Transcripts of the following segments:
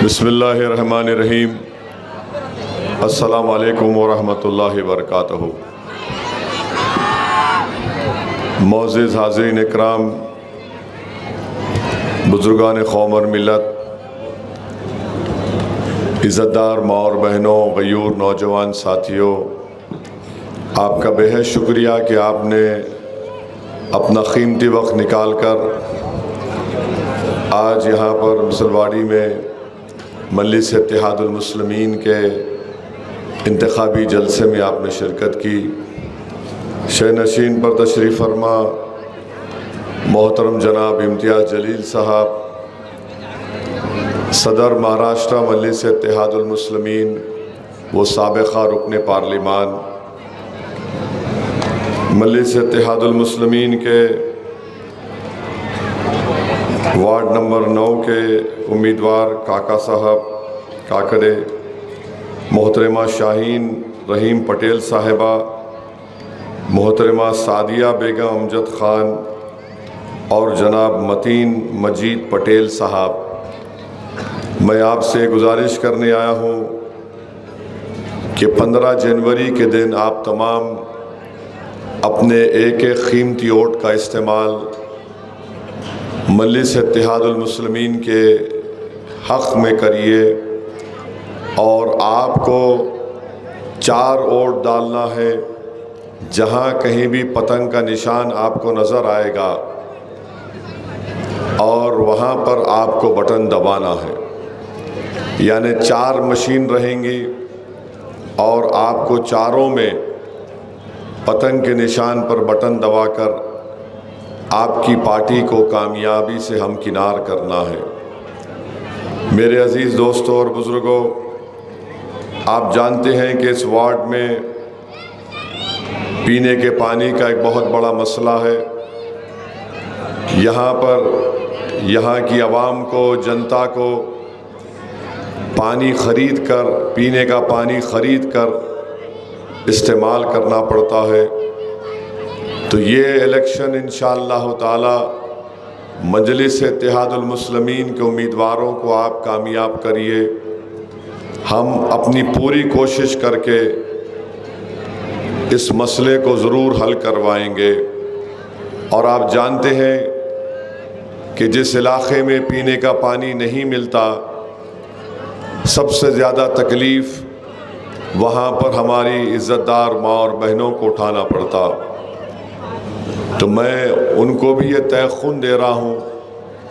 बिस्मिल्लाहिर्रहमानिर्रहीम। अस्सलामु अलैकुम वरहमतुल्लाहि वबरकातुहू। मोअज़्ज़िज़ हाज़रीन इकराम, बुज़ुर्गान क़ौम और मिल्लत, इज़्ज़तदार माँ और बहनों, ग़यूर नौजवान साथियों, आपका बेहद शुक्रिया कि आपने अपना कीमती वक्त निकाल कर आज यहाँ पर मिसलवाड़ी में मजलिस इत्तेहादुल मुस्लिमीन के इंतखाबी जलसे में आपने शिरकत की। शहनशीन पर तशरीफ़ फरमा मोहतरम जनाब इम्तियाज़ जलील साहब, सदर महाराष्ट्र मजलिस इत्तेहादुल मुस्लिमीन व साबिक़ा रुकन पार्लिमान, मजलिस इत्तेहादुल मुस्लिमीन के वार्ड नंबर 9 के उम्मीदवार काका साहब काकड़े, मोहतरमा शाहीन रहीम पटेल साहिबा, मोहतरमा सादिया बेगम अमजद ख़ान और जनाब मतीन मजीद पटेल साहब, मैं आपसे गुजारिश करने आया हूँ कि 15 जनवरी के दिन आप तमाम अपने एक एक कीमती वोट का इस्तेमाल मजलिस इत्तेहादुल मुस्लिमीन के हक़ में करिए और आपको 4 वोट डालना है। जहाँ कहीं भी पतंग का निशान आपको नज़र आएगा और वहाँ पर आपको बटन दबाना है, यानी 4 मशीन रहेंगी और आपको चारों में पतंग के निशान पर बटन दबाकर आपकी पार्टी को कामयाबी से हमकिनार करना है। मेरे अज़ीज़ दोस्तों और बुज़ुर्गों, आप जानते हैं कि इस वार्ड में पीने के पानी का एक बहुत बड़ा मसला है। यहाँ पर यहाँ की आवाम को, जनता को पानी ख़रीद कर, पीने का पानी ख़रीद कर इस्तेमाल करना पड़ता है। तो ये इलेक्शन इंशाअल्लाह ताला मजलिस इत्तेहादुल मुस्लिमीन के उम्मीदवारों को आप कामयाब करिए। हम अपनी पूरी कोशिश करके इस मसले को ज़रूर हल करवाएंगे। और आप जानते हैं कि जिस इलाक़े में पीने का पानी नहीं मिलता, सबसे ज़्यादा तकलीफ़ वहाँ पर हमारी इज़्ज़तदार माँ और बहनों को उठाना पड़ता। तो मैं उनको भी ये तयख़ुन दे रहा हूँ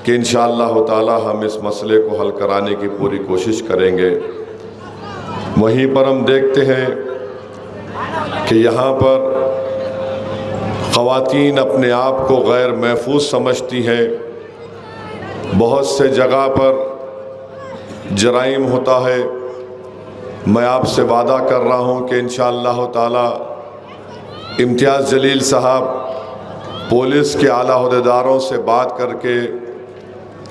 कि इंशाअल्लाह ताला हम इस मसले को हल कराने की पूरी कोशिश करेंगे। वहीं पर हम देखते हैं कि यहाँ पर ख़वातीन अपने आप को गैर महफूज समझती हैं। बहुत से जगह पर जराइम होता है। मैं आपसे वादा कर रहा हूँ कि इंशाअल्लाह ताला इम्तियाज़ जलील साहब पुलिस के आला अहदेदारों से बात करके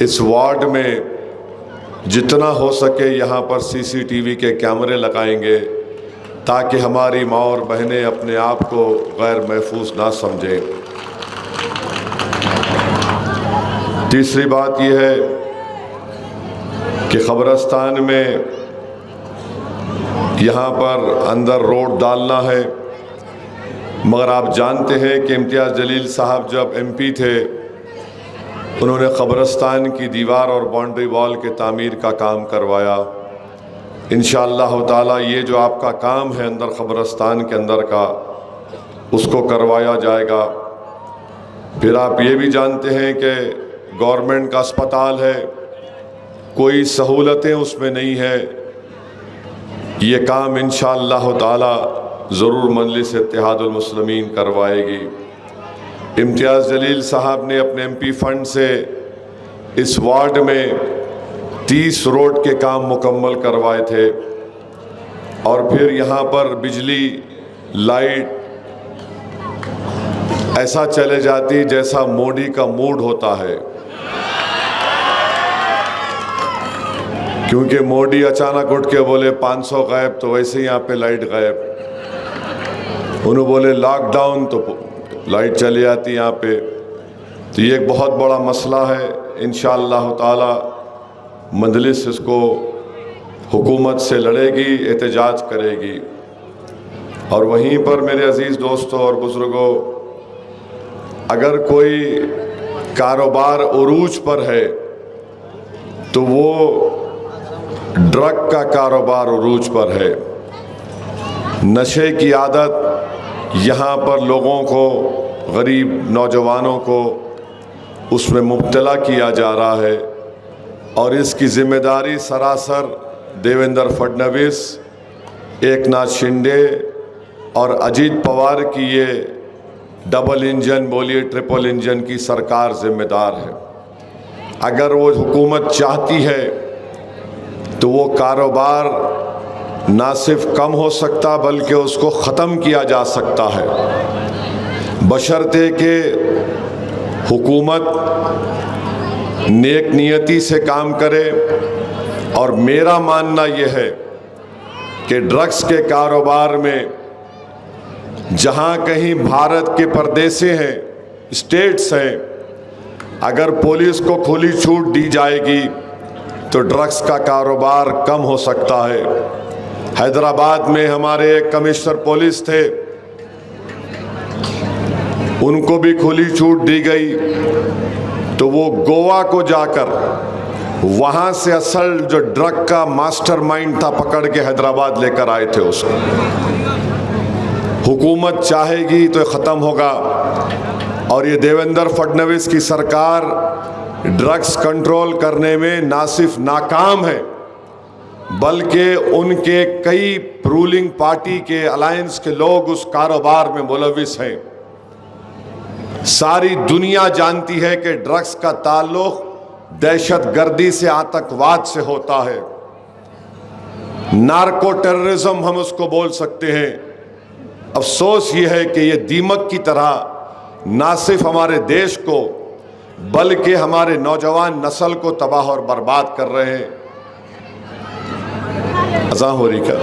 इस वार्ड में जितना हो सके यहाँ पर CCTV के कैमरे लगाएंगे ताकि हमारी माँ और बहनें अपने आप को गैर महफूज ना समझें। तीसरी बात यह है कि ख़बरस्तान में यहाँ पर अंदर रोड डालना है, मगर आप जानते हैं कि इम्तियाज़ जलील साहब जब MP थे, उन्होंने क़ब्रिस्तान की दीवार और बाउंड्री वॉल के तामीर का काम करवाया। इंशाअल्लाह ताला ये जो आपका काम है अंदर क़ब्रिस्तान के अंदर का, उसको करवाया जाएगा। फिर आप ये भी जानते हैं कि गवर्नमेंट का अस्पताल है, कोई सहूलतें उसमें नहीं है। ये काम इंशाअल्लाह ताला ज़रूर मजलिस इत्तेहादुल मुस्लिमीन करवाएगी। इम्तियाज़ जलील साहब ने अपने MP फ़ंड से इस वार्ड में 30 रोड के काम मुकम्मल करवाए थे और फिर यहाँ पर बिजली लाइट ऐसा चले जाती जैसा मोदी का मूड होता है, क्योंकि मोदी अचानक उठ के बोले 500 गायब, तो वैसे ही यहाँ पे लाइट गायब। उन्होंने बोले लॉकडाउन, तो लाइट चली जाती यहाँ पे। तो ये एक बहुत बड़ा मसला है। इंशाअल्लाह ताला मजलिस इसको हुकूमत से लड़ेगी, एहतजाज करेगी। और वहीं पर मेरे अज़ीज़ दोस्तों और बुज़ुर्गों, अगर कोई कारोबार उरूज पर है तो वो ड्रग का कारोबार उरूज पर है। नशे की आदत यहाँ पर लोगों को, गरीब नौजवानों को उसमें मुब्तला किया जा रहा है और इसकी ज़िम्मेदारी सरासर देवेंद्र फडणवीस, एकनाथ शिंदे और अजीत पवार की ये डबल इंजन, बोलिए ट्रिपल इंजन की सरकार ज़िम्मेदार है। अगर वो हुकूमत चाहती है तो वो कारोबार ना सिर्फ कम हो सकता बल्कि उसको ख़त्म किया जा सकता है, बशर्ते कि हुकूमत नेक नियति से काम करे। और मेरा मानना यह है कि ड्रग्स के कारोबार में जहाँ कहीं भारत के परदेसे हैं, स्टेट्स हैं, अगर पुलिस को खुली छूट दी जाएगी तो ड्रग्स का कारोबार कम हो सकता है। हैदराबाद में हमारे एक कमिश्नर पुलिस थे, उनको भी खुली छूट दी गई तो वो गोवा को जाकर वहाँ से असल जो ड्रग का मास्टरमाइंड था पकड़ के हैदराबाद लेकर आए थे उसको। हुकूमत चाहेगी तो ख़त्म होगा। और ये देवेंद्र फडणवीस की सरकार ड्रग्स कंट्रोल करने में ना सिर्फ नाकाम है बल्कि उनके कई रूलिंग पार्टी के अलायंस के लोग उस कारोबार में मुलविस हैं। सारी दुनिया जानती है कि ड्रग्स का ताल्लुक दहशतगर्दी से, आतंकवाद से होता है। नार्को टेररिज्म हम उसको बोल सकते हैं। अफसोस ये है कि ये दीमक की तरह ना सिर्फ हमारे देश को बल्कि हमारे नौजवान नस्ल को तबाह और बर्बाद कर रहे हैं। अज़ां हो रही क्या?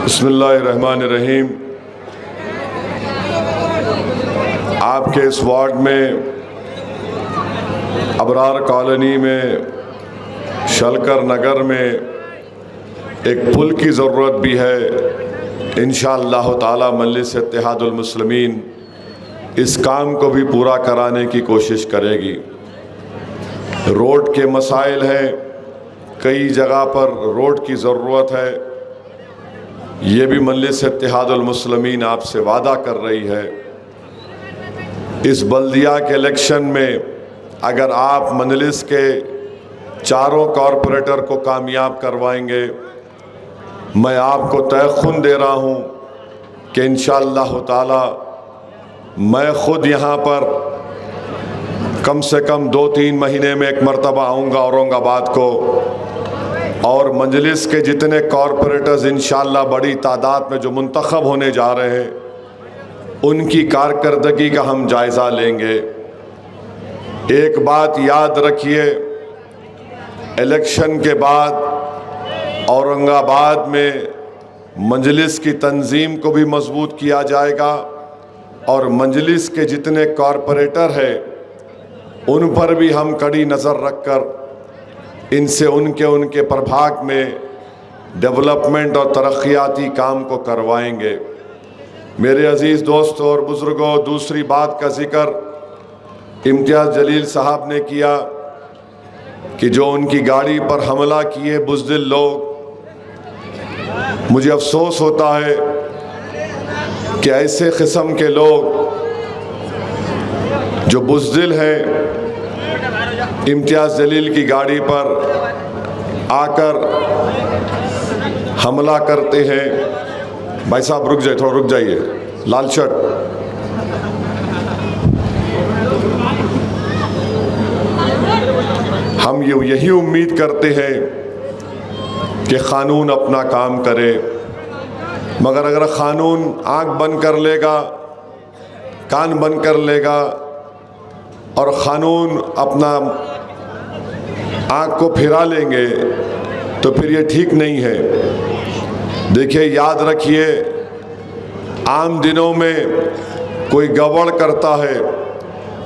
बिस्मिल्लाहिर्रहमानिर्रहीम। आपके इस वार्ड में अबरार कॉलोनी में शलकर नगर में एक पुल की ज़रूरत भी है। इंशाअल्लाह ताला मजलिस इत्तेहादुल मुस्लिमीन इस काम को भी पूरा कराने की कोशिश करेगी। रोड के मसाइल हैं, कई जगह पर रोड की ज़रूरत है। ये भी मजलिस इत्तेहादुल मुस्लिमीन आपसे वादा कर रही है। इस बल्दिया के इलेक्शन में अगर आप मजलिस के चारों कॉरपोरेटर को कामयाब करवाएंगे, मैं आपको तयख़ुन दे रहा हूँ कि इंशाअल्लाह ताला मैं ख़ुद यहाँ पर कम से कम 2-3 महीने में एक मरतबा आऊँगा औरंगाबाद को, और मजलिस के जितने कॉरपोरेटर्स इंशाअल्लाह बड़ी तादाद में जो मुंतखब होने जा रहे हैं उनकी कारकर्दगी का हम जायज़ा लेंगे। एक बात याद रखिए, इलेक्शन के बाद औरंगाबाद में मजलिस की तंजीम को भी मजबूत किया जाएगा और मजलिस के जितने कॉरपोरेटर हैं उन पर भी हम कड़ी नज़र रखकर इनसे उनके प्रभाग में डेवलपमेंट और तरक्याती काम को करवाएंगे। मेरे अज़ीज़ दोस्तों और बुज़ुर्गों, दूसरी बात का ज़िक्र इम्तियाज़ जलील साहब ने किया कि जो उनकी गाड़ी पर हमला किए बुज़दिल लोग, मुझे अफसोस होता है कि ऐसे किस्म के लोग जो बुज़दिल हैं इम्तियाज़ जलील की गाड़ी पर आकर हमला करते हैं। भाई साहब रुक जाइए, थोड़ा रुक जाइए, लाल शर्ट। हम यही उम्मीद करते हैं कि क़ानून अपना काम करे, मगर अगर क़ानून आँख बंद कर लेगा, कान बंद कर लेगा और क़ानून अपना आँख को फिरा लेंगे तो फिर ये ठीक नहीं है। देखिए, याद रखिए, आम दिनों में कोई गड़बड़ करता है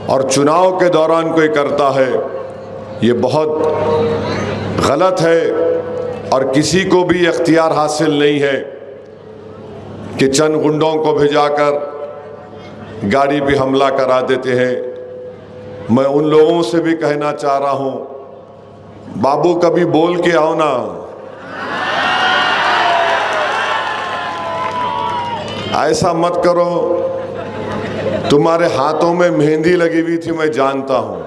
और चुनाव के दौरान कोई करता है, ये बहुत गलत है और किसी को भी इख्तियार हासिल नहीं है कि चंद गुंडों को भिजाकर गाड़ी पे हमला करा देते हैं। मैं उन लोगों से भी कहना चाह रहा हूँ, बाबू कभी बोल के आओ ना। ऐसा मत करो, तुम्हारे हाथों में मेहंदी लगी हुई थी, मैं जानता हूँ।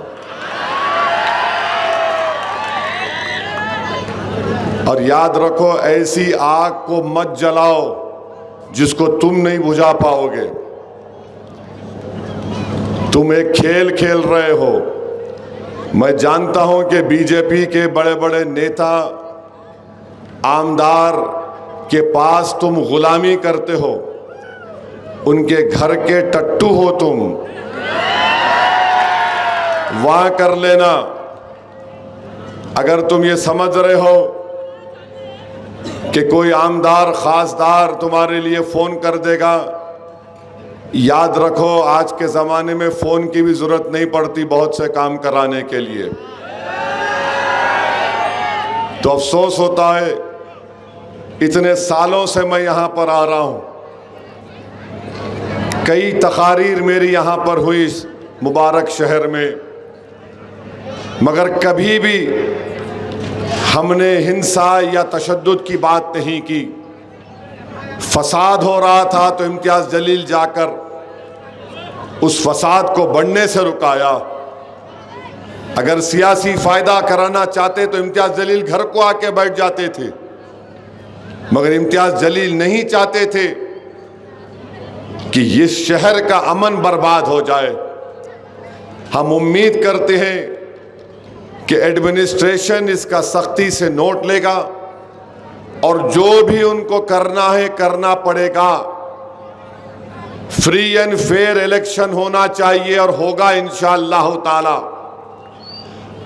और याद रखो, ऐसी आग को मत जलाओ जिसको तुम नहीं बुझा पाओगे। तुम एक खेल खेल रहे हो। मैं जानता हूं कि बीजेपी के बड़े बड़े नेता आमदार के पास तुम गुलामी करते हो, उनके घर के टट्टू हो तुम, वहां कर लेना। अगर तुम ये समझ रहे हो कि कोई आमदार खासदार तुम्हारे लिए फ़ोन कर देगा, याद रखो आज के ज़माने में फ़ोन की भी ज़रूरत नहीं पड़ती बहुत से काम कराने के लिए। तो अफसोस होता है, इतने सालों से मैं यहाँ पर आ रहा हूँ, कई तकारीर मेरी यहाँ पर हुई इस मुबारक शहर में, मगर कभी भी हमने हिंसा या तशद्दुद की बात नहीं की। फसाद हो रहा था तो इम्तियाज़ जलील जाकर उस फसाद को बढ़ने से रुकाया। अगर सियासी फ़ायदा कराना चाहते तो इम्तियाज़ जलील घर को आके बैठ जाते थे, मगर इम्तियाज़ जलील नहीं चाहते थे कि इस शहर का अमन बर्बाद हो जाए। हम उम्मीद करते हैं कि एडमिनिस्ट्रेशन इसका सख्ती से नोट लेगा और जो भी उनको करना है करना पड़ेगा। फ्री एंड फेयर इलेक्शन होना चाहिए और होगा इंशाअल्लाह ताला।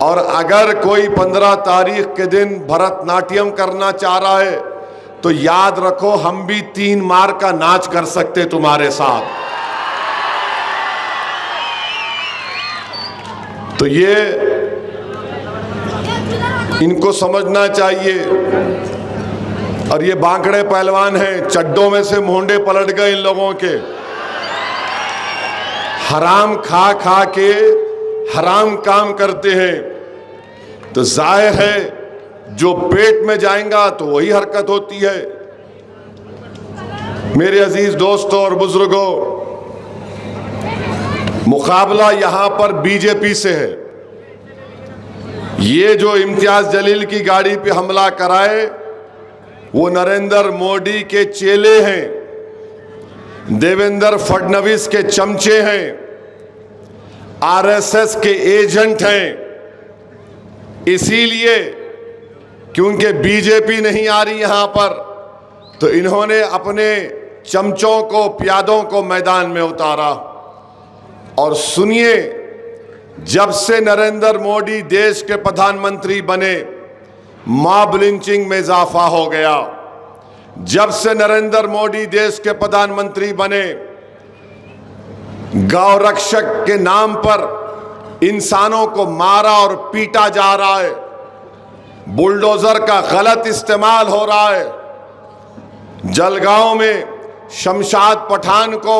और अगर कोई 15 तारीख के दिन भरतनाट्यम करना चाह रहा है तो याद रखो, हम भी 3 मार का नाच कर सकते तुम्हारे साथ। तो ये इनको समझना चाहिए। और ये बांकड़े पहलवान हैं, चड्डों में से मोंडे पलट गए इन लोगों के। हराम खा खा के हराम काम करते हैं, तो जाहिर है जो पेट में जाएगा तो वही हरकत होती है। मेरे अजीज दोस्तों और बुजुर्गों, मुकाबला यहां पर बीजेपी से है। ये जो इम्तियाज जलील की गाड़ी पे हमला कराए वो नरेंद्र मोदी के चेले हैं, देवेंद्र फडणवीस के चमचे हैं, आरएसएस के एजेंट हैं। इसीलिए क्योंकि बीजेपी नहीं आ रही यहां पर, तो इन्होंने अपने चमचों को, प्यादों को मैदान में उतारा। और सुनिए, जब से नरेंद्र मोदी देश के प्रधानमंत्री बने मॉब लिंचिंग में इजाफा हो गया। जब से नरेंद्र मोदी देश के प्रधानमंत्री बने गौ रक्षक के नाम पर इंसानों को मारा और पीटा जा रहा है, बुलडोजर का गलत इस्तेमाल हो रहा है। जलगांव में शमशाद पठान को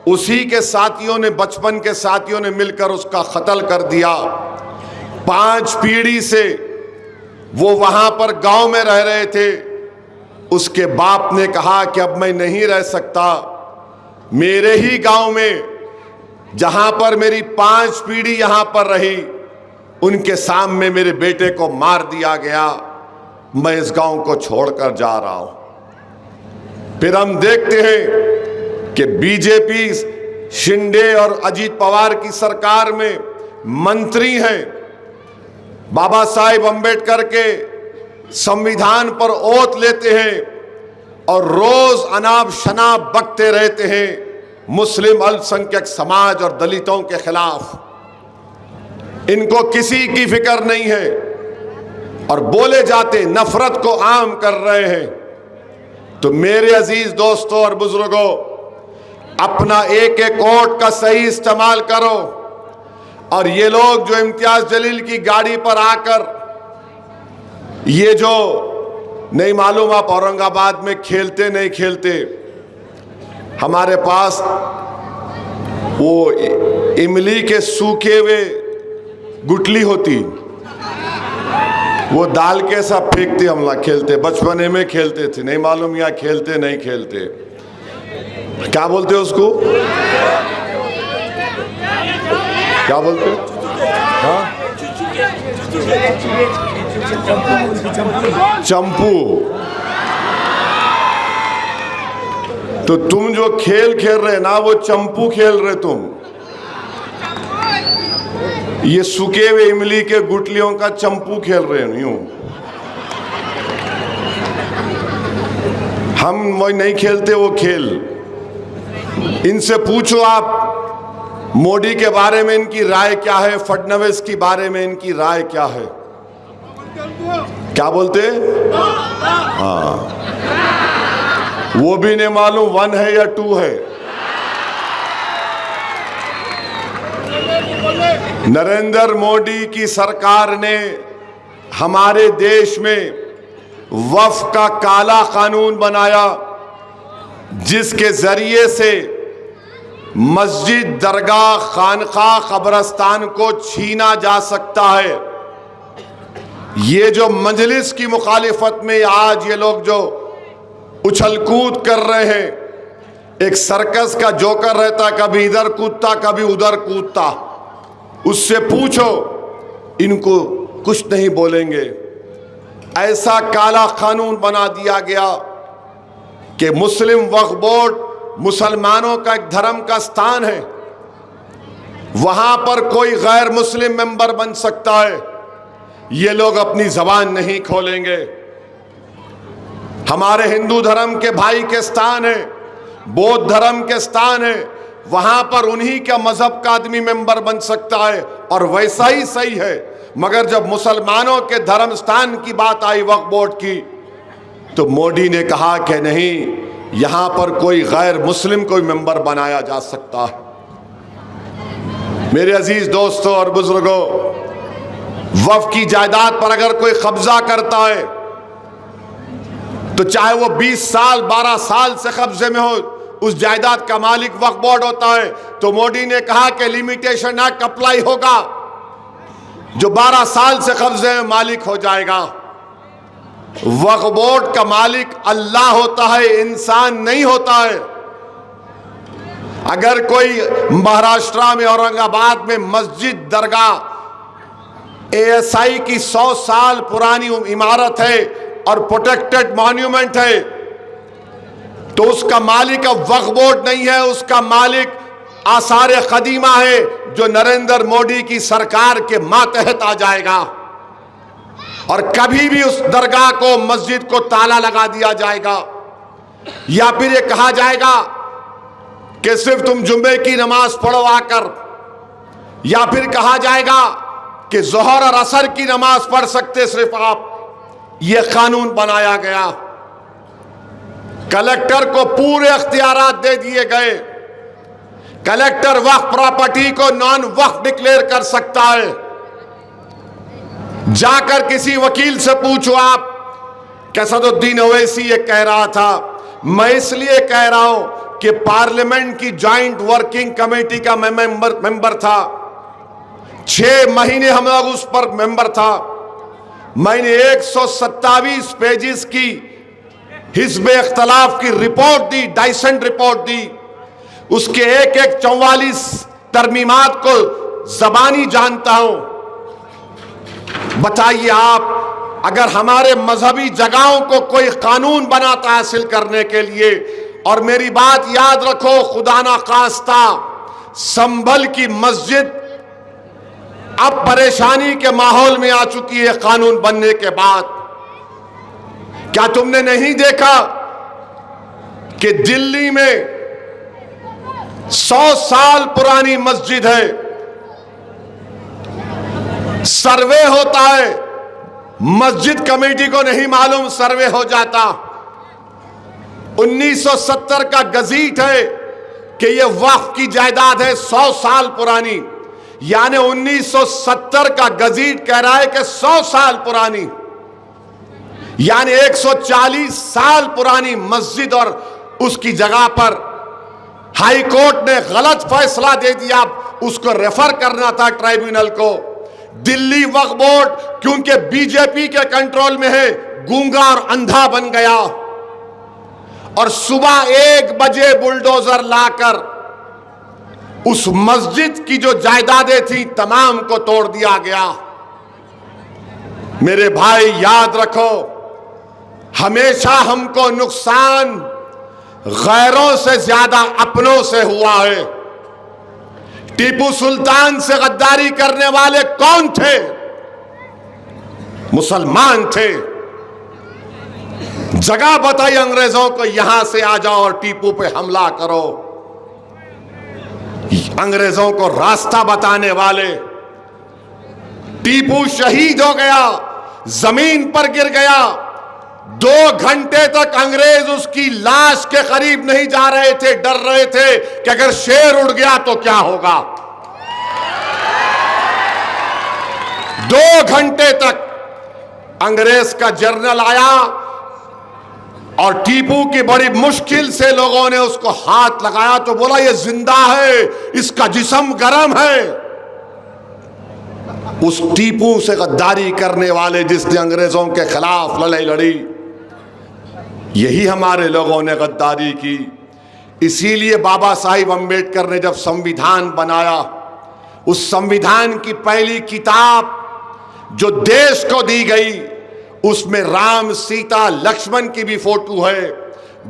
उसी के साथियों ने, बचपन के साथियों ने मिलकर उसका कत्ल कर दिया। 5 पीढ़ी से वो वहां पर गांव में रह रहे थे। उसके बाप ने कहा कि अब मैं नहीं रह सकता, मेरे ही गांव में जहां पर मेरी 5 पीढ़ी यहां पर रही, उनके सामने मेरे बेटे को मार दिया गया, मैं इस गांव को छोड़कर जा रहा हूं। फिर हम देखते हैं कि बीजेपी, शिंदे और अजीत पवार की सरकार में मंत्री हैं, बाबा साहेब अंबेडकर के संविधान पर ओथ लेते हैं और रोज अनाप शनाप बकते रहते हैं मुस्लिम अल्पसंख्यक समाज और दलितों के खिलाफ। इनको किसी की फिक्र नहीं है और बोले जाते नफरत को आम कर रहे हैं। तो मेरे अजीज दोस्तों और बुजुर्गों, अपना एक एक वोट का सही इस्तेमाल करो। और ये लोग जो इम्तियाज जलील की गाड़ी पर आकर ये जो नहीं मालूम आप औरंगाबाद में खेलते नहीं खेलते, हमारे पास वो इमली के सूखे हुए गुटली होती, वो दाल के सब फेंकते, हम लोग खेलते, बचपने में खेलते थे, नहीं मालूम यहाँ खेलते नहीं खेलते, क्या बोलते उसको, क्या बोलते, हाँ चंपू। तो तुम जो खेल खेल रहे ना, वो चंपू खेल रहे तुम। ये सूखे हुए इमली के गुटलियों का चंपू खेल रहे हैं। यूं हम वो नहीं खेलते वो खेल। इनसे पूछो आप मोदी के बारे में इनकी राय क्या है, फडणवीस के बारे में इनकी राय क्या है, क्या बोलते? हाँ, वो भी नहीं मालूम 1 है या 2 है। नरेंद्र मोदी की सरकार ने हमारे देश में वक्फ का काला कानून बनाया, जिसके जरिए से मस्जिद, दरगाह, खानका, कब्रस्तान को छीना जा सकता है। ये जो मजलिस की मुखालिफत में आज ये लोग जो उछल कूद कर रहे हैं, एक सर्कस का जोकर रहता, कभी इधर कूदता कभी उधर कूदता, उससे पूछो इनको कुछ नहीं बोलेंगे। ऐसा काला कानून बना दिया गया कि मुस्लिम वक्फ बोर्ड मुसलमानों का एक धर्म का स्थान है, वहां पर कोई गैर मुस्लिम मेंबर बन सकता है, ये लोग अपनी जबान नहीं खोलेंगे। हमारे हिंदू धर्म के भाई के स्थान है, बौद्ध धर्म के स्थान है, वहां पर उन्हीं का मजहब का आदमी मेंबर बन सकता है और वैसा ही सही है। मगर जब मुसलमानों के धर्म स्थान की बात आई वक्फ बोर्ड की, तो मोदी ने कहा कि नहीं, यहां पर कोई गैर मुस्लिम कोई मेंबर बनाया जा सकता है। मेरे अजीज दोस्तों और बुजुर्गों, वक्फ की जायदाद पर अगर कोई कब्जा करता है, तो चाहे वो 20 साल 12 साल से कब्जे में हो, उस जायदाद का मालिक वक्फ बोर्ड होता है। तो मोदी ने कहा कि लिमिटेशन एक्ट अप्लाई होगा, जो 12 साल से कब्जे में मालिक हो जाएगा। वक्फ बोर्ड का मालिक अल्लाह होता है, इंसान नहीं होता है। अगर कोई महाराष्ट्र में औरंगाबाद में मस्जिद, दरगाह, ASI की 100 साल पुरानी इमारत है और प्रोटेक्टेड मॉन्यूमेंट है, तो उसका मालिक अब वक्फ बोर्ड नहीं है, उसका मालिक आसार कदीमा है, जो नरेंद्र मोदी की सरकार के मातहत आ जाएगा। और कभी भी उस दरगाह को, मस्जिद को ताला लगा दिया जाएगा, या फिर ये कहा जाएगा कि सिर्फ तुम जुम्मे की नमाज पढ़ो आकर, या फिर कहा जाएगा कि जोहर और असर की नमाज पढ़ सकते सिर्फ आप। ये कानून बनाया गया, कलेक्टर को पूरे अख्तियारात दे दिए गए कलेक्टर वक्फ प्रॉपर्टी को नॉन वक्फ डिक्लेयर कर सकता है। जाकर किसी वकील से पूछो आप। असदुद्दीन ओवैसी ये कह रहा था, मैं इसलिए कह रहा हूं कि पार्लियामेंट की जॉइंट वर्किंग कमेटी का मैं मेंबर था, 6 महीने हम लोग उस पर मेंबर था। मैंने 127 पेजेस की हिज़्ब इख्तिलाफ की रिपोर्ट दी, डाइसेंट रिपोर्ट दी। उसके एक 44 तरमीमात को ज़बानी जानता हूं। बताइए आप, अगर हमारे मजहबी जगहों को कोई कानून बनाता हासिल करने के लिए, और मेरी बात याद रखो, खुदा ना खास्ता संभल की मस्जिद अब परेशानी के माहौल में आ चुकी है कानून बनने के बाद। क्या तुमने नहीं देखा कि दिल्ली में 100 साल पुरानी मस्जिद है, सर्वे होता है, मस्जिद कमेटी को नहीं मालूम, सर्वे हो जाता। 1970 का गजीट है कि यह वक्फ की जायदाद है 100 साल पुरानी, यानी 1970 का गजीट कह रहा है कि 100 साल पुरानी, यानी 140 साल पुरानी मस्जिद, और उसकी जगह पर हाई कोर्ट ने गलत फैसला दे दिया। उसको रेफर करना था ट्राइब्यूनल को। दिल्ली वक्फ बोर्ड क्योंकि बीजेपी के कंट्रोल में है, गूंगा और अंधा बन गया, और सुबह 1 बजे बुलडोजर लाकर उस मस्जिद की जो जायदादें थी तमाम को तोड़ दिया गया। मेरे भाई याद रखो, हमेशा हमको नुकसान गैरों से ज्यादा अपनों से हुआ है। टीपू सुल्तान से गद्दारी करने वाले कौन थे? मुसलमान थे। जगह बताई अंग्रेजों को, यहां से आ जाओ और टीपू पे हमला करो। अंग्रेजों को रास्ता बताने वाले। टीपू शहीद हो गया, जमीन पर गिर गया। 2 घंटे तक अंग्रेज उसकी लाश के करीब नहीं जा रहे थे, डर रहे थे कि अगर शेर उड़ गया तो क्या होगा। 2 घंटे तक अंग्रेज का जर्नल आया और टीपू की बड़ी मुश्किल से लोगों ने उसको हाथ लगाया तो बोला ये जिंदा है, इसका जिस्म गर्म है। उस टीपू से गद्दारी करने वाले जिसने अंग्रेजों के खिलाफ लड़ाई लड़ी, यही हमारे लोगों ने गद्दारी की। इसीलिए बाबा साहिब अम्बेडकर ने जब संविधान बनाया, उस संविधान की पहली किताब जो देश को दी गई, उसमें राम, सीता, लक्ष्मण की भी फोटो है,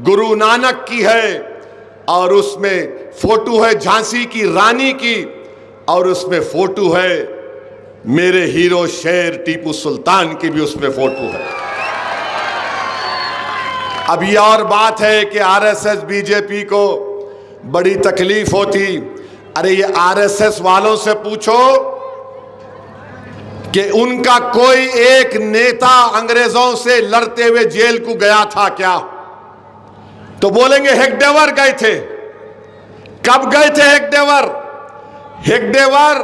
गुरु नानक की है, और उसमें फोटो है झांसी की रानी की, और उसमें फोटो है मेरे हीरो शेर टीपू सुल्तान की भी उसमें फोटो है। अब ये और बात है कि आरएसएस बीजेपी को बड़ी तकलीफ होती। अरे ये आरएसएस वालों से पूछो कि उनका कोई एक नेता अंग्रेजों से लड़ते हुए जेल को गया था क्या? तो बोलेंगे हेगडेवर गए थे। कब गए थे हेगडेवर? हेगडेवर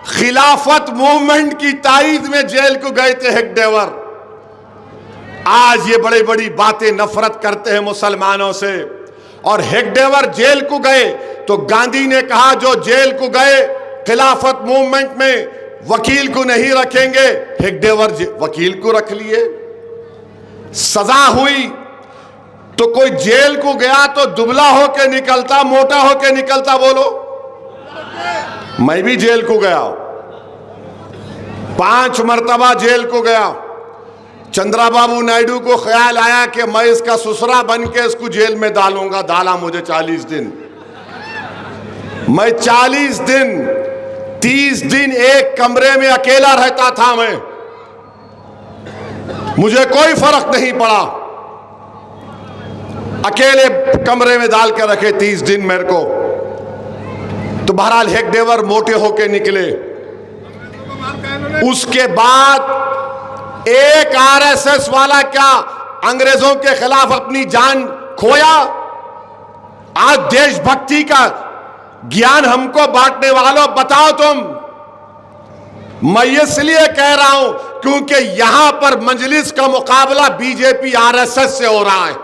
खिलाफत मूवमेंट की ताईद में जेल को गए थे हेगडेवर। आज ये बड़ी बड़ी बातें नफरत करते हैं मुसलमानों से। और हेगडेवर जेल को गए तो गांधी ने कहा जो जेल को गए खिलाफत मूवमेंट में वकील को नहीं रखेंगे, हेगडेवर वकील को रख लिए। सजा हुई तो कोई जेल को गया तो दुबला होके निकलता, मोटा होके निकलता? बोलो। मैं भी जेल को गया, 5 मरतबा जेल को गया। चंद्राबाबू नायडू को ख्याल आया कि मैं इसका ससुरा बन के इसको जेल में डालूंगा। डाला मुझे 40 दिन। मैं 40 दिन 30 दिन एक कमरे में अकेला रहता था। मैं, मुझे कोई फर्क नहीं पड़ा। अकेले कमरे में डाल के रखे 30 दिन मेरे को। तो बहरहाल हेगडेवर मोटे होके निकले। उसके बाद एक आरएसएस वाला क्या अंग्रेजों के खिलाफ अपनी जान खोया? आज देशभक्ति का ज्ञान हमको बांटने वालों बताओ तुम। मैं इसलिए कह रहा हूं क्योंकि यहां पर मजलिस का मुकाबला बीजेपी आरएसएस से हो रहा है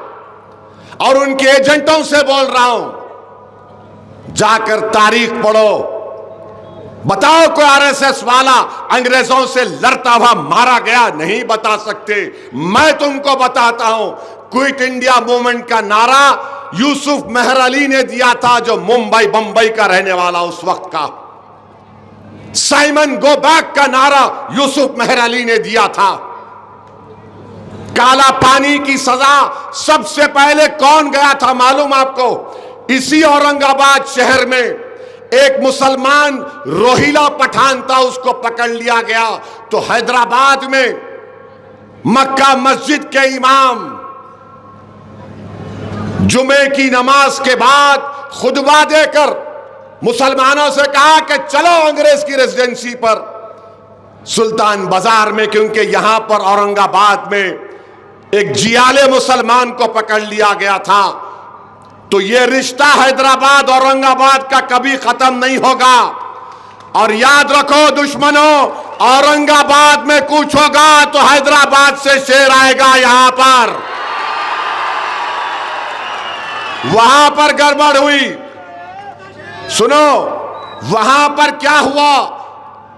और उनके एजेंटों से बोल रहा हूं। जाकर तारीख पढ़ो, बताओ कोई आरएसएस वाला अंग्रेजों से लड़ता हुआ मारा गया? नहीं बता सकते। मैं तुमको बताता हूं, क्विट इंडिया मूवमेंट का नारा यूसुफ मेहर अली ने दिया था, जो मुंबई बंबई का रहने वाला उस वक्त का। साइमन गो बैक का नारा यूसुफ मेहर अली ने दिया था। काला पानी की सजा सबसे पहले कौन गया था मालूम आपको? इसी औरंगाबाद शहर में एक मुसलमान रोहिला पठान था, उसको पकड़ लिया गया। तो हैदराबाद में मक्का मस्जिद के इमाम जुमे की नमाज के बाद खुतबा देकर मुसलमानों से कहा कि चलो अंग्रेज की रेजिडेंसी पर सुल्तान बाजार में, क्योंकि यहां पर औरंगाबाद में एक जियाले मुसलमान को पकड़ लिया गया था। तो यह रिश्ता हैदराबाद औरंगाबाद का कभी खत्म नहीं होगा। और याद रखो दुश्मनों, औरंगाबाद में कुछ होगा तो हैदराबाद से शेर आएगा यहां पर। वहां पर गड़बड़ हुई। सुनो वहां पर क्या हुआ,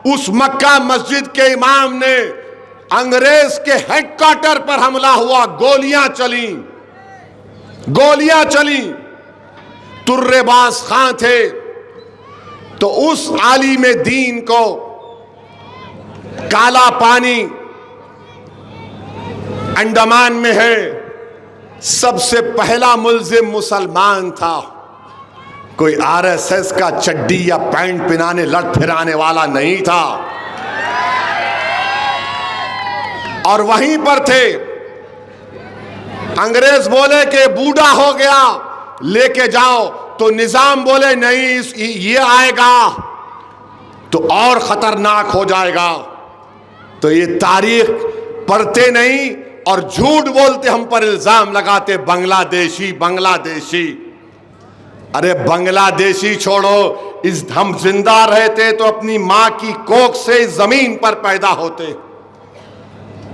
उस मक्का मस्जिद के इमाम ने अंग्रेज के हेडक्वार्टर पर हमला हुआ, गोलियां चली। तुर्रेबाज खां थे, तो उस आलिम दीन को काला पानी अंडमान में है, सबसे पहला मुल्जिम मुसलमान था। कोई आरएसएस का चड्डी या पैंट पहनाने लड़ फिराने वाला नहीं था। और वहीं पर थे। अंग्रेज बोले कि बूढ़ा हो गया, लेके जाओ, तो निजाम बोले नहीं, ये आएगा तो और खतरनाक हो जाएगा। तो ये तारीख पढ़ते नहीं और झूठ बोलते, हम पर इल्जाम लगाते बांग्लादेशी। अरे बांग्लादेशी छोड़ो, इस हम जिंदा रहते तो अपनी मां की कोख से इस जमीन पर पैदा होते।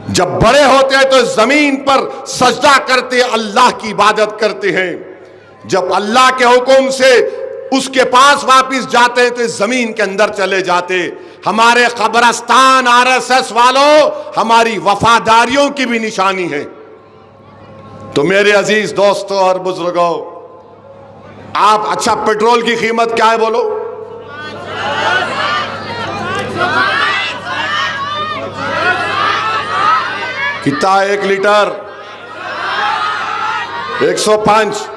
जब बड़े होते तो इस जमीन पर सजदा करते, अल्लाह की इबादत करते हैं। जब अल्लाह के हुक्म से उसके पास वापस जाते हैं तो इस जमीन के अंदर चले जाते। हमारे कब्रिस्तान आरएसएस वालों, हमारी वफादारियों की भी निशानी है। तो मेरे अजीज दोस्तों और बुजुर्गों, आप अच्छा पेट्रोल की कीमत क्या है बोलो? कितना 1 लीटर? 105।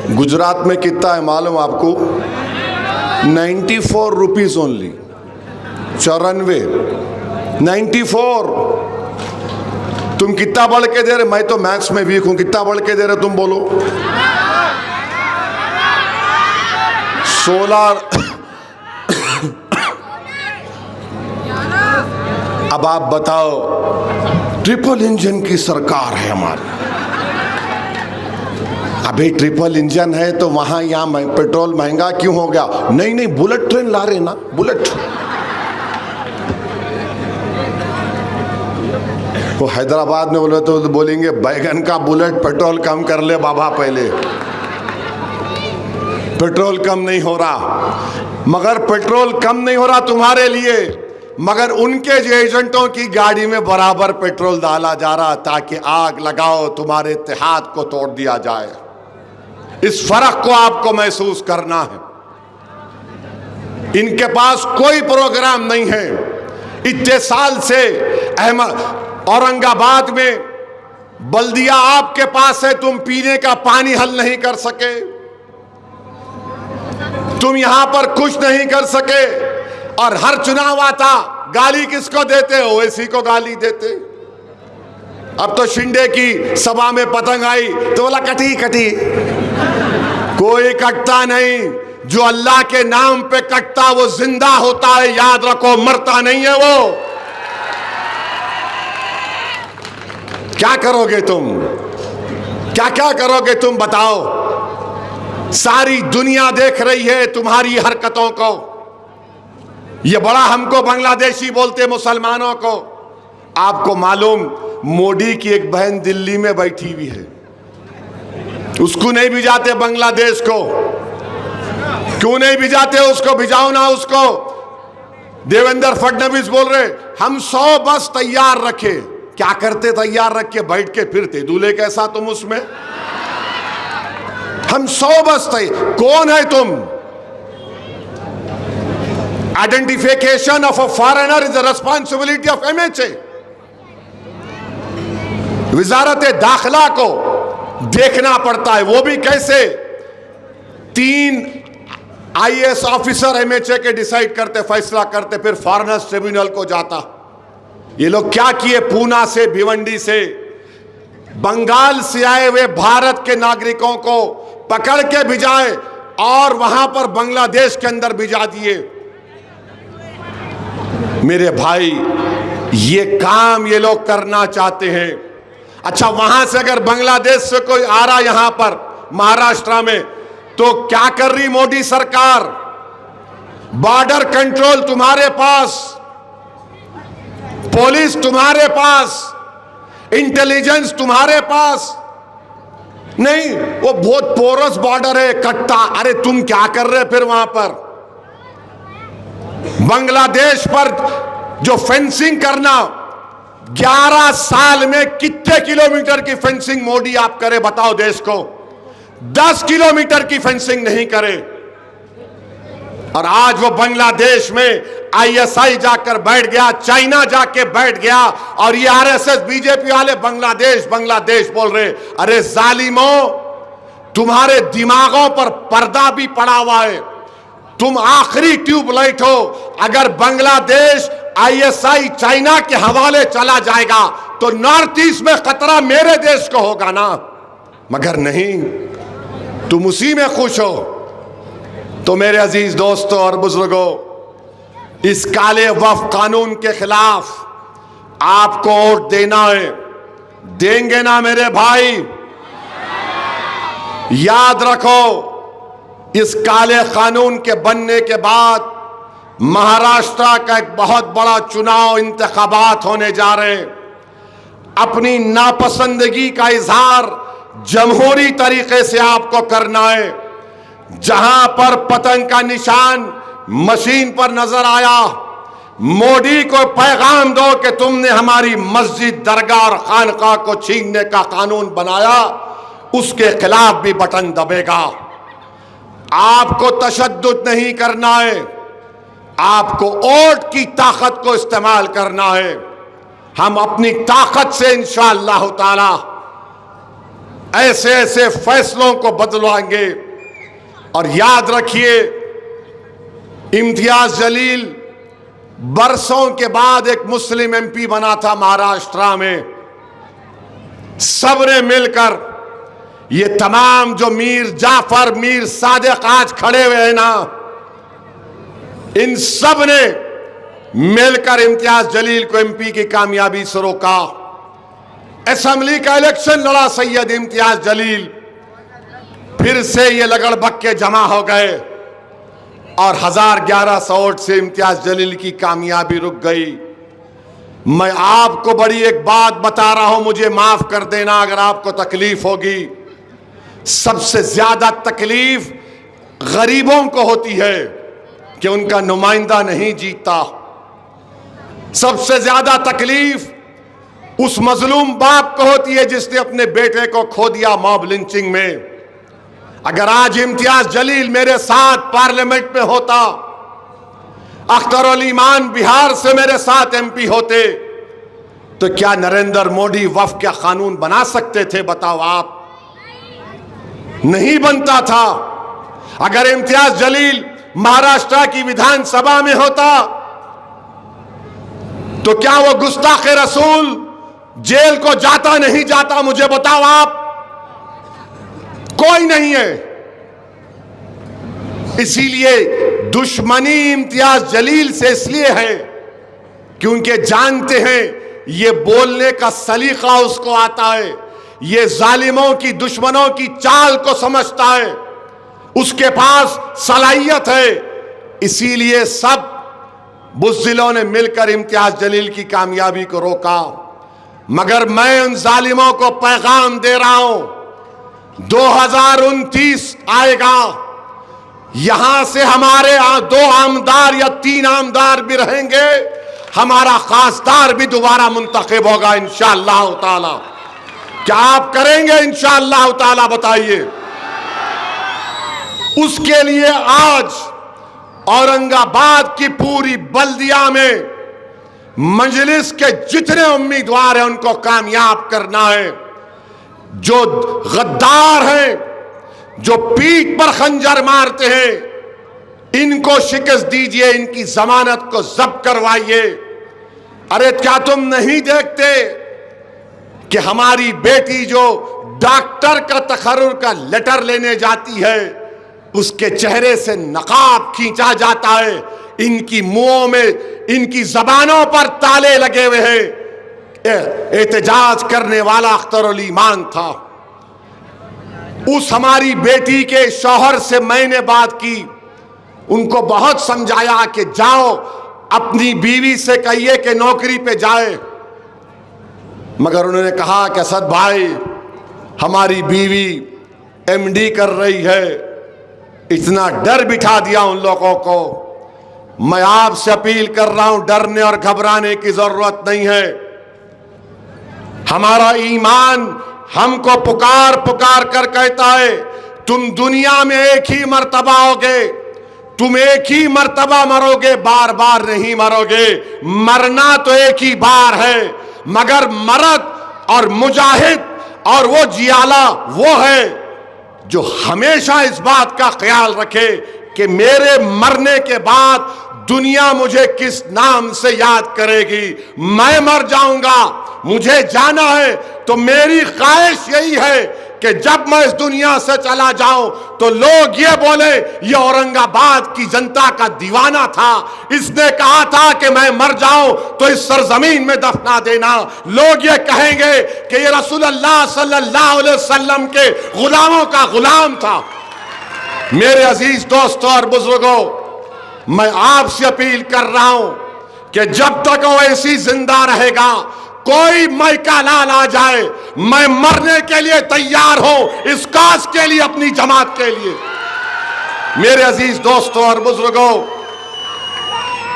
गुजरात में कितना है मालूम आपको? 94 रुपीज ओनली। 94। तुम कितना बढ़ के दे रहे? मैं तो मैथ्स में वीक हूं, कितना बढ़ के दे रहे तुम बोलो? 16। अब आप बताओ, ट्रिपल इंजन की सरकार है हमारी। अभी ट्रिपल इंजन है तो वहां यहां पेट्रोल महंगा क्यों हो गया? नहीं, बुलेट ट्रेन ला रहे ना, बुलेट। वो हैदराबाद में बोले तो बोलेंगे बैगन का बुलेट, पेट्रोल कम कर ले बाबा पहले। पेट्रोल कम नहीं हो रहा, मगर पेट्रोल कम नहीं हो रहा तुम्हारे लिए, मगर उनके जो एजेंटों की गाड़ी में बराबर पेट्रोल डाला जा रहा, ताकि आग लगाओ, तुम्हारे इत्तेहाद को तोड़ दिया जाए। इस फर्क को आपको महसूस करना है। इनके पास कोई प्रोग्राम नहीं है। इतने साल से औरंगाबाद में बल्दिया आपके पास है, तुम पीने का पानी हल नहीं कर सके, तुम यहां पर कुछ नहीं कर सके। और हर चुनाव आता, गाली किसको देते? ओवैसी को गाली देते। अब तो शिंदे की सभा में पतंग आई तो बोला कटी कटी। कोई कटता नहीं, जो अल्लाह के नाम पे कटता वो जिंदा होता है, याद रखो, मरता नहीं है वो। क्या करोगे तुम? क्या क्या करोगे तुम बताओ? सारी दुनिया देख रही है तुम्हारी हरकतों को। ये बड़ा हमको बांग्लादेशी बोलते मुसलमानों को। आपको मालूम मोदी की एक बहन दिल्ली में बैठी हुई है, उसको नहीं भिजाते बांग्लादेश को? क्यों नहीं भिजाते उसको? भिजाओ ना उसको। देवेंद्र फडणवीस बोल रहे हम 100 बस तैयार रखे। क्या करते तैयार रख के? बैठ के फिरते। दूल्हे कैसा तुम उसमें? हम 100 बस तैयार। कौन है तुम? Identification of a foreigner is the responsibility of MHA। वजारत दाखिला को देखना पड़ता है। वो भी कैसे? 3 IAS ऑफिसर MHA के डिसाइड करते, फैसला करते, फिर फॉरेनर्स ट्रिब्यूनल को जाता। ये लोग क्या किए? पूना से, भिवंडी से, बंगाल से आए हुए भारत के नागरिकों को पकड़ के भिजाए और वहां पर बांग्लादेश के अंदर भिजा दिए। मेरे भाई, ये काम ये लोग करना चाहते हैं। अच्छा, वहां से अगर बांग्लादेश से कोई आ रहा यहां पर महाराष्ट्र में, तो क्या कर रही मोदी सरकार? बॉर्डर कंट्रोल तुम्हारे पास, पुलिस तुम्हारे पास, इंटेलिजेंस तुम्हारे पास नहीं। वो बहुत पोरस बॉर्डर है, कट्टा। अरे तुम क्या कर रहे फिर वहां पर? बांग्लादेश पर जो फेंसिंग करना, 11 साल में कितने किलोमीटर की फेंसिंग मोदी आप करे बताओ देश को? 10 किलोमीटर की फेंसिंग नहीं करे। और आज वो बांग्लादेश में ISI जाकर बैठ गया, चाइना जाके बैठ गया, और ये RSS बीजेपी वाले बांग्लादेश बांग्लादेश बोल रहे। अरे जालिमों, तुम्हारे दिमागों पर पर्दा भी पड़ा हुआ है। तुम आखिरी ट्यूबलाइट हो। अगर बांग्लादेश ISI चाइना के हवाले चला जाएगा तो नॉर्थ ईस्ट में खतरा मेरे देश को होगा ना। मगर नहीं, तुम उसी में खुश हो। तो मेरे अजीज दोस्तों और बुजुर्गों, इस काले वफ कानून के खिलाफ आपको वोट देना है। देंगे ना मेरे भाई? याद रखो, इस काले कानून के बनने के बाद महाराष्ट्र का एक बहुत बड़ा चुनाव, इंतखाबात होने जा रहे हैं। अपनी नापसंदगी का इजहार जमहूरी तरीके से आपको करना है। जहां पर पतंग का निशान मशीन पर नजर आया, मोदी को पैगाम दो कि तुमने हमारी मस्जिद, दरगाह और खानका को छीनने का कानून बनाया, उसके खिलाफ भी बटन दबेगा। आपको तशद्दुद नहीं करना है, आपको वोट की ताकत को इस्तेमाल करना है। हम अपनी ताकत से इंशाअल्लाह ताला ऐसे ऐसे फैसलों को बदलवाएंगे। और याद रखिए, इम्तियाज जलील बरसों के बाद एक मुस्लिम MP बना था महाराष्ट्र में। सबने मिलकर, ये तमाम जो मीर जाफर, मीर सादिक आज खड़े हुए हैं ना, इन सब ने मिलकर इम्तियाज जलील को MP की कामयाबी से रोका। असेंबली का इलेक्शन लड़ा सैयद इम्तियाज जलील। फिर से ये लगड़बग्गे जमा हो गए और 1100 वोट से इम्तियाज जलील की कामयाबी रुक गई। मैं आपको बड़ी एक बात बता रहा हूं, मुझे माफ कर देना अगर आपको तकलीफ होगी। सबसे ज्यादा तकलीफ गरीबों को होती है कि उनका नुमाइंदा नहीं जीतता। सबसे ज्यादा तकलीफ उस मजलूम बाप को होती है जिसने अपने बेटे को खो दिया मॉब लिंचिंग में। अगर आज इम्तियाज जलील मेरे साथ पार्लियामेंट में होता, अख्तर ईमान बिहार से मेरे साथ MP होते, तो क्या नरेंद्र मोदी वफ का कानून बना सकते थे? बताओ आप। नहीं बनता था। अगर इम्तियाज जलील महाराष्ट्र की विधानसभा में होता तो क्या वो गुस्ताखे रसूल जेल को जाता नहीं जाता? मुझे बताओ आप। कोई नहीं है। इसीलिए दुश्मनी इम्तियाज जलील से इसलिए है क्योंकि जानते हैं ये बोलने का सलीका उसको आता है, ये जालिमों की, दुश्मनों की चाल को समझता है। उसके पास सलाहियत है। इसीलिए सब बुज़दिलों ने मिलकर इम्तियाज जलील की कामयाबी को रोका। मगर मैं उन जालिमों को पैगाम दे रहा हूं, 2029 आएगा, यहां से हमारे 2 आमदार या 3 आमदार भी रहेंगे, हमारा खासदार भी दोबारा मुंतखब होगा इंशाअल्लाह ताला। क्या आप करेंगे इंशाअल्लाह ताला? बताइए। उसके लिए आज औरंगाबाद की पूरी बल्दिया में मजलिस के जितने उम्मीदवार हैं उनको कामयाब करना है। जो गद्दार हैं, जो पीठ पर खंजर मारते हैं, इनको शिकस्त दीजिए, इनकी जमानत को जब्त करवाइए। अरे क्या तुम नहीं देखते कि हमारी बेटी जो डॉक्टर का तखर्रुर का लेटर लेने जाती है, उसके चेहरे से नकाब खींचा जाता है, इनकी मुंहों में, इनकी जबानों पर ताले लगे हुए हैं। एहतजाज करने वाला अख्तरुल ईमान था। उस हमारी बेटी के शौहर से मैंने बात की, उनको बहुत समझाया कि जाओ अपनी बीवी से कहिए कि नौकरी पे जाए, मगर उन्होंने कहा कि असद भाई हमारी बीवी एमडी कर रही है। इतना डर बिठा दिया उन लोगों को। मैं आपसे अपील कर रहा हूं, डरने और घबराने की जरूरत नहीं है। हमारा ईमान हमको पुकार पुकार कर कहता है, तुम दुनिया में एक ही मर्तबा होगे, तुम एक ही मर्तबा मरोगे, बार बार नहीं मरोगे। मरना तो एक ही बार है, मगर मर्द और मुजाहिद और वो जियाला वो है जो हमेशा इस बात का ख्याल रखे कि मेरे मरने के बाद दुनिया मुझे किस नाम से याद करेगी। मैं मर जाऊंगा, मुझे जाना है, तो मेरी ख्वाहिश यही है कि जब मैं इस दुनिया से चला जाऊं तो लोग ये बोले ये औरंगाबाद की जनता का दीवाना था, इसने कहा था कि मैं मर जाऊं तो इस सरजमीन में दफना देना। लोग ये कहेंगे कि ये रसूलुल्लाह सल्लल्लाहु अलैहि वसल्लम के गुलामों का गुलाम था। मेरे अजीज दोस्तों और बुजुर्गों, मैं आपसे अपील कर रहा हूं कि जब तक वो ऐसी जिंदा रहेगा, कोई मैका लाल आ जाए, मैं मरने के लिए तैयार हूं, इस काज के लिए, अपनी जमात के लिए। मेरे अजीज दोस्तों और बुजुर्गों,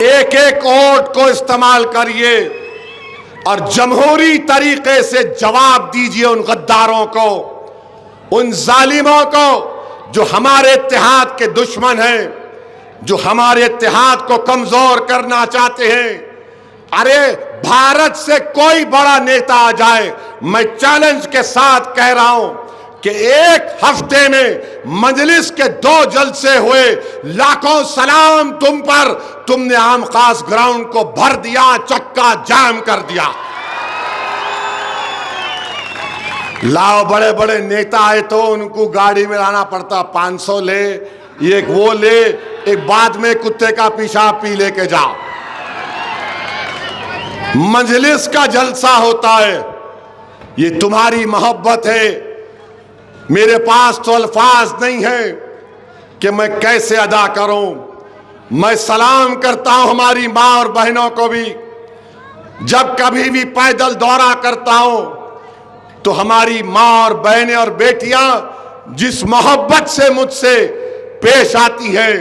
एक एक वोट को इस्तेमाल करिए और जमहूरी तरीके से जवाब दीजिए उन गद्दारों को, उन जालिमों को जो हमारे इत्तेहाद के दुश्मन हैं, जो हमारे इत्तेहाद को कमजोर करना चाहते हैं। अरे भारत से कोई बड़ा नेता आ जाए, मैं चैलेंज के साथ कह रहा हूं कि एक हफ्ते में मजलिस के 2 जलसे हुए, लाखों सलाम तुम पर, तुमने आम खास ग्राउंड को भर दिया, चक्का जाम कर दिया। लाओ बड़े बड़े नेता आए तो उनको गाड़ी में लाना पड़ता, 500 ले, एक वो ले, एक बाद में कुत्ते का पेशाब पी लेके जाओ। मजलिस का जलसा होता है, ये तुम्हारी मोहब्बत है। मेरे पास तो अल्फाज नहीं है कि मैं कैसे अदा करूं। मैं सलाम करता हूं हमारी माँ और बहनों को भी। जब कभी भी पैदल दौरा करता हूं तो हमारी माँ और बहनें और बेटियां जिस मोहब्बत से मुझसे पेश आती हैं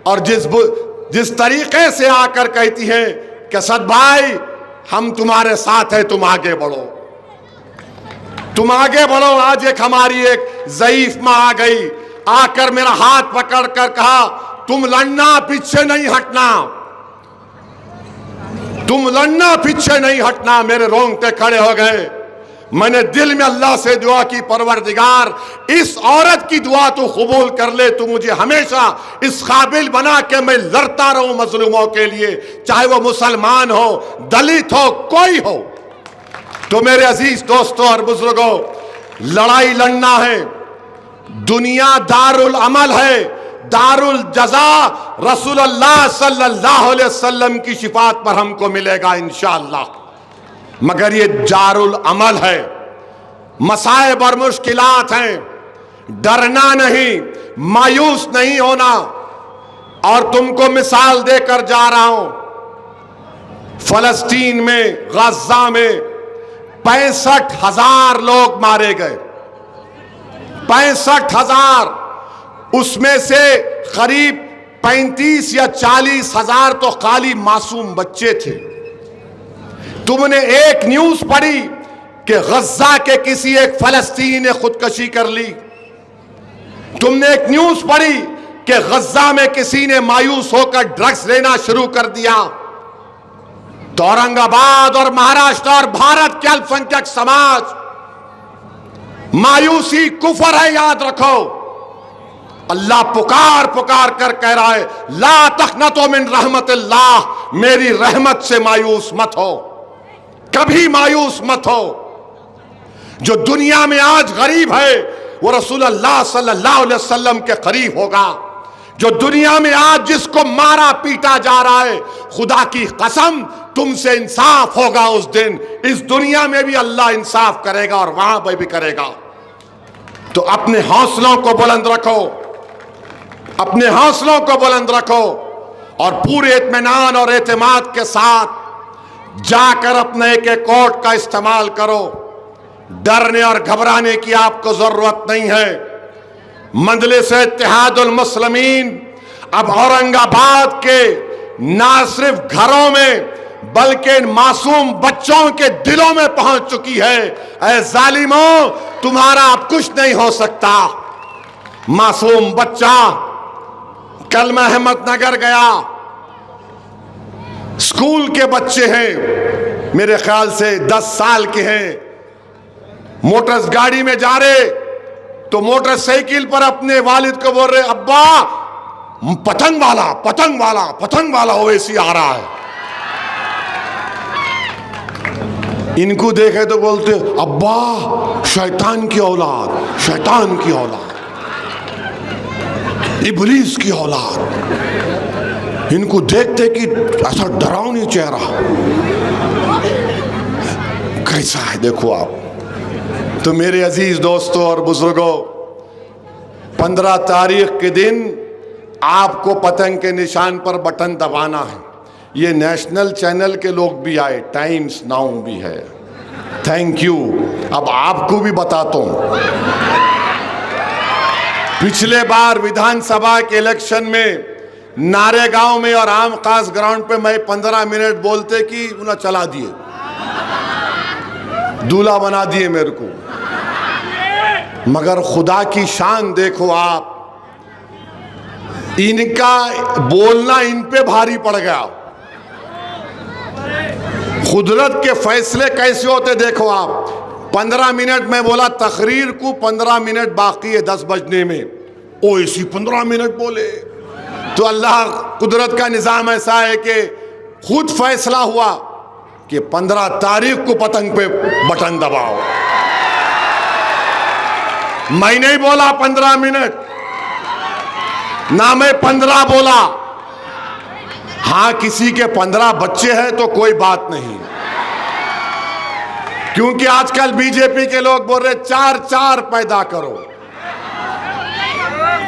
और जिस तरीके से आकर कहती हैं कि असद भाई हम तुम्हारे साथ हैं, तुम आगे बढ़ो, तुम आगे बढ़ो। आज एक हमारी एक ज़ईफ माँ आ गई, आकर मेरा हाथ पकड़कर कहा तुम लड़ना, पीछे नहीं हटना, तुम लड़ना, पीछे नहीं हटना। मेरे रोंगटे खड़े हो गए। मैंने दिल में अल्लाह से दुआ की, परवरदिगार इस औरत की दुआ तू कबूल कर ले, तू मुझे हमेशा इस काबिल बना के मैं लड़ता रहूं मजलूमों के लिए, चाहे वो मुसलमान हो, दलित हो, कोई हो। तो मेरे अजीज दोस्तों और बुजुर्गों, लड़ाई लड़ना है। दुनिया दारुल अमल है, दारुल जजा रसूलुल्लाह सल्लल्लाहु अलैहि वसल्लम की शिफात पर हमको मिलेगा इंशाअल्लाह। मगर ये दारुल अमल है, मसाइब और मुश्किलात हैं, डरना नहीं, मायूस नहीं होना। और तुमको मिसाल देकर जा रहा हूं, फलस्तीन में, गाजा में 65,000 लोग मारे गए, 65,000। उसमें से करीब 35 या 40,000 तो खाली मासूम बच्चे थे। तुमने एक न्यूज पढ़ी कि गजा के किसी एक फलस्तीनी ने खुदकुशी कर ली? तुमने एक न्यूज पढ़ी कि गजा में किसी ने मायूस होकर ड्रग्स लेना शुरू कर दिया? तो औरंगाबाद और महाराष्ट्र और भारत के अल्पसंख्यक समाज, मायूसी कुफर है, याद रखो। अल्लाह पुकार पुकार कर कह रहा है, ला तखनतो मिन रहमतिल्लाह, मेरी रहमत से मायूस मत हो, कभी मायूस मत हो। जो दुनिया में आज गरीब है वो रसूलुल्लाह सल्लल्लाहु अलैहि वसल्लम के करीब होगा। जो दुनिया में आज जिसको मारा पीटा जा रहा है, खुदा की कसम तुमसे इंसाफ होगा उस दिन। इस दुनिया में भी अल्लाह इंसाफ करेगा और वहां पर भी करेगा। तो अपने हौसलों को बुलंद रखो, अपने हौसलों को बुलंद रखो और पूरे इत्मीनान और एतमाद के साथ जाकर अपने एक एक कोट का इस्तेमाल करो। डरने और घबराने की आपको जरूरत नहीं है। मजलिस इत्तेहादुल मुस्लिमीन अब औरंगाबाद के ना सिर्फ घरों में बल्कि मासूम बच्चों के दिलों में पहुंच चुकी है। ऐ जालिमों, तुम्हारा अब कुछ नहीं हो सकता। मासूम बच्चा कल मैं अहमदनगर गया, स्कूल के बच्चे हैं, मेरे ख्याल से 10 साल के हैं, मोटर गाड़ी में जा रहे तो मोटरसाइकिल पर अपने वालिद को बोल रहे, अब्बा पतंग वाला पतंग वाला पतंग वाला ओवैसी आ रहा है। इनको देखे तो बोलते, अब्बा शैतान की औलाद, शैतान की औलाद, इब्लीस की औलाद। इनको देखते कि ऐसा डरावनी चेहरा कैसा है, देखो आप। तो मेरे अजीज दोस्तों और बुजुर्गों, 15 तारीख के दिन आपको पतंग के निशान पर बटन दबाना है। ये नेशनल चैनल के लोग भी आए, टाइम्स नाउ भी है, थैंक यू। अब आपको भी बताता हूं, पिछले बार विधानसभा के इलेक्शन में नारेगांव में और आम खास ग्राउंड पे मैं 15 मिनट बोलते कि उन्हें चला दिए, दूल्हा बना दिए मेरे को। मगर खुदा की शान देखो आप, इनका बोलना इन पे भारी पड़ गया। कुदरत के फैसले कैसे होते देखो आप। 15 मिनट में बोला, तकरीर को 15 मिनट बाकी है 10 बजने में, ओ इसी 15 मिनट बोले। तो अल्लाह कुदरत का निज़ाम ऐसा है कि खुद फैसला हुआ कि 15 तारीख को पतंग पे बटन दबाओ। मैं नहीं बोला 15 मिनट, ना मैं 15 बोला। हाँ, किसी के 15 बच्चे हैं तो कोई बात नहीं, क्योंकि आजकल बीजेपी के लोग बोल रहे 4 पैदा करो,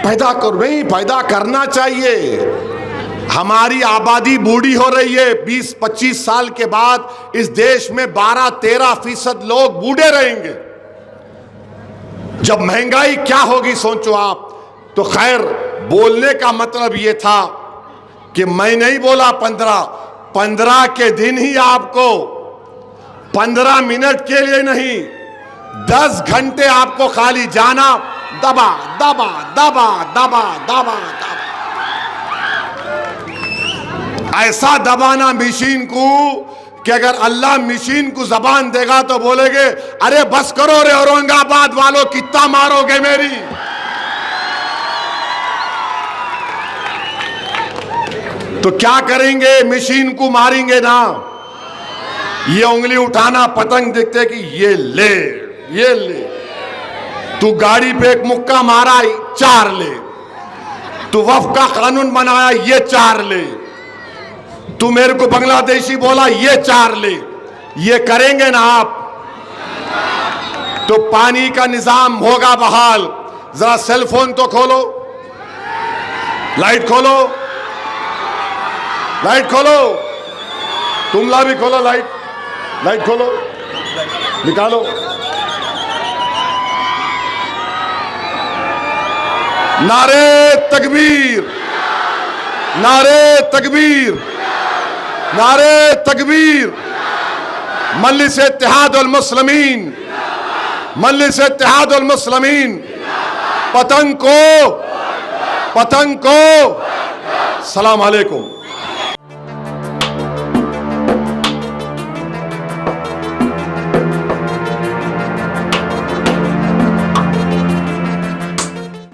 पैदा करो। नहीं, पैदा करना चाहिए। हमारी आबादी बूढ़ी हो रही है। 20-25 साल के बाद इस देश में 12-13% लोग बूढ़े रहेंगे। जब महंगाई क्या होगी सोचो आप। तो खैर, बोलने का मतलब ये था कि मैं नहीं बोला 15 के दिन ही आपको 15 मिनट के लिए नहीं, 10 घंटे आपको खाली जाना, दबा दबा दबा दबा दबा दबा, ऐसा दबाना मशीन को कि अगर अल्लाह मशीन को जबान देगा तो बोलेगे, अरे बस करो रे औरंगाबाद वालों, कितना मारोगे मेरी। तो क्या करेंगे, मशीन को मारेंगे ना। ये उंगली उठाना, पतंग देखते कि ये ले, ये ले। तू गाड़ी पे एक मुक्का मारा, 4 ले। तू वफ का कानून बनाया, ये 4 ले। तू मेरे को बांग्लादेशी बोला, ये 4 ले। ये करेंगे ना आप, तो पानी का निजाम होगा बहाल, जरा सेल फोन तो खोलो, लाइट खोलो, लाइट खोलो, तुमला भी खोलो लाइट, लाइट खोलो, निकालो। नारे तकबीर, नारे तकबीर, नारे तकबीर। मजलिस इत्तेहाद उल मुस्लिमीन, मजलिस इत्तेहाद उल मुस्लिमीन। पतंग को, पतंग को सलाम अलैकुम।